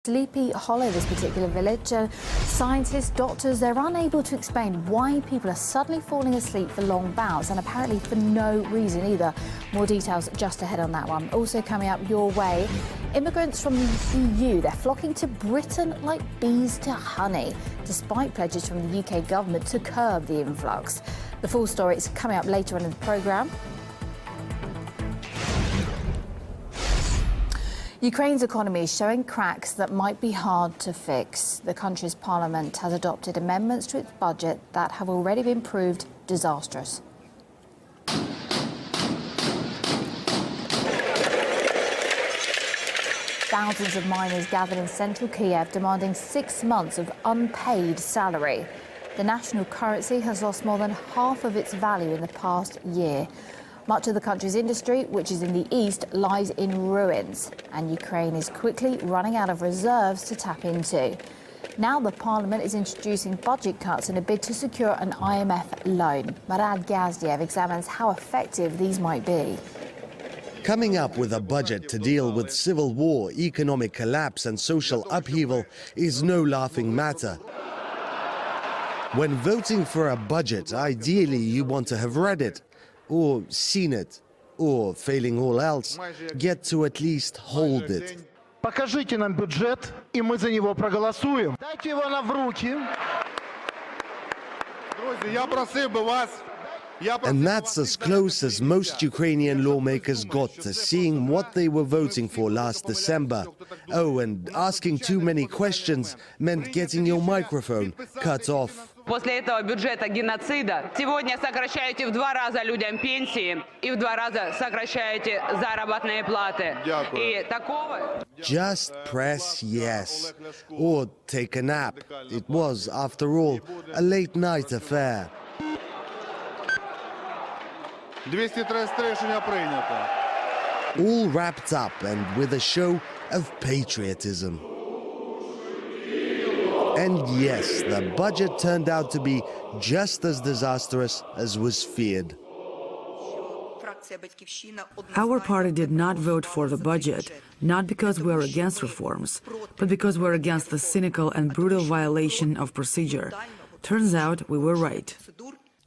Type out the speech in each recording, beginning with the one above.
Sleepy Hollow, this particular village. Scientists, doctors, they're unable to explain why people are suddenly falling asleep for long bouts, and apparently for no reason either. More details just ahead on that one. Also coming up your way, immigrants from the EU, they're flocking to Britain like bees to honey, despite pledges from the UK government to curb the influx. The full story is coming up later on in the programme. Ukraine's economy is showing cracks that might be hard to fix. The country's parliament has adopted amendments to its budget that have already been proved disastrous. Thousands of miners gathered in central Kiev demanding 6 months of unpaid salary. The national currency has lost more than half of its value in the past year. Much of the country's industry, which is in the east, lies in ruins, and Ukraine is quickly running out of reserves to tap into. Now the parliament is introducing budget cuts in a bid to secure an IMF loan. Marad Gazdiev examines how effective these might be. Coming up with a budget to deal with civil war, economic collapse and social upheaval is no laughing matter. When voting for a budget, ideally you want to have read it, or seen it, or, failing all else, get to at least hold it. Покажите нам бюджет, и мы за него проголосуем. Дайте его нам в руки. And that's as close as most Ukrainian lawmakers got to seeing what they were voting for last December. Oh, and asking too many questions meant getting your microphone cut off. После этого бюджета геноцида сегодня сокращаете в 2 раза людям пенсии и в 2 раза сокращаете заработные платы. И такого... Just press yes. Or take a nap. It was, after all, a late-night affair. 233 рішення прийнято. All wrapped up and with a show of patriotism. And yes, the budget turned out to be just as disastrous as was feared. Our party did not vote for the budget, not because we are against reforms, but because we're against the cynical and brutal violation of procedure. Turns out we were right.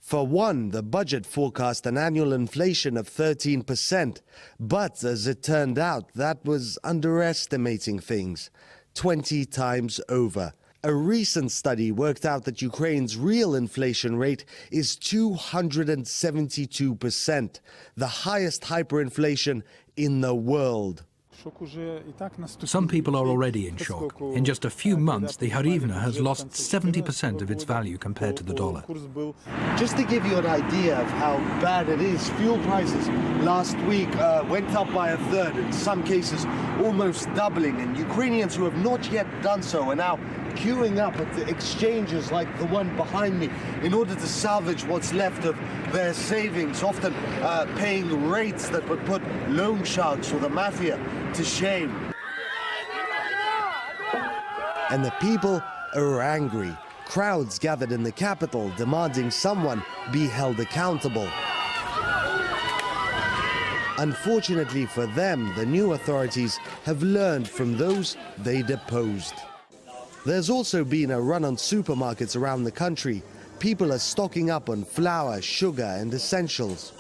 For one, the budget forecast an annual inflation of 13%, but as it turned out, that was underestimating things 20 times over. A recent study worked out that Ukraine's real inflation rate is 272%, the highest hyperinflation in the world. Some people are already in shock. In just a few months, the hryvnia has lost 70% of its value compared to the dollar. Just to give you an idea of how bad it is, fuel prices last week went up by a third, in some cases almost doubling, and Ukrainians who have not yet done so are now queuing up at the exchanges like the one behind me in order to salvage what's left of their savings, often paying rates that would put loan sharks or the mafia to shame. And the people are angry. Crowds gathered in the capital demanding someone be held accountable. Unfortunately for them, the new authorities have learned from those they deposed. There's also been a run on supermarkets around the country. People are stocking up on flour, sugar and essentials.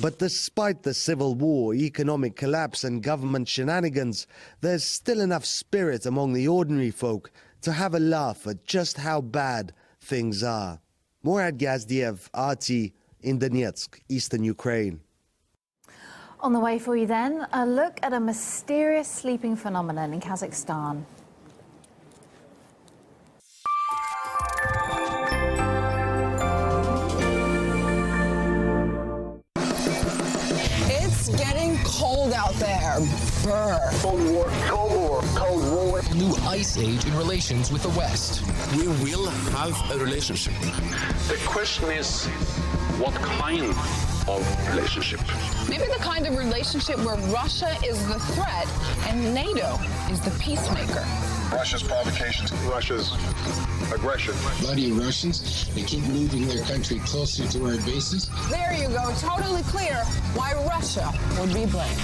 But despite the civil war, economic collapse and government shenanigans, there's still enough spirit among the ordinary folk to have a laugh at just how bad things are. Morad Gazdiev, RT, in Donetsk, eastern Ukraine. On the way for you then, a look at a mysterious sleeping phenomenon in Kazakhstan. Cold out there. Brr. Cold War, Cold War, Cold War. New ice age in relations with the West. We will have a relationship. The question is, what kind of relationship? Maybe the kind of relationship where Russia is the threat and NATO is the peacemaker. Russia's provocations, Russia's aggression. Bloody Russians, they keep moving their country closer to our bases. There you go, totally clear why Russia would be blamed.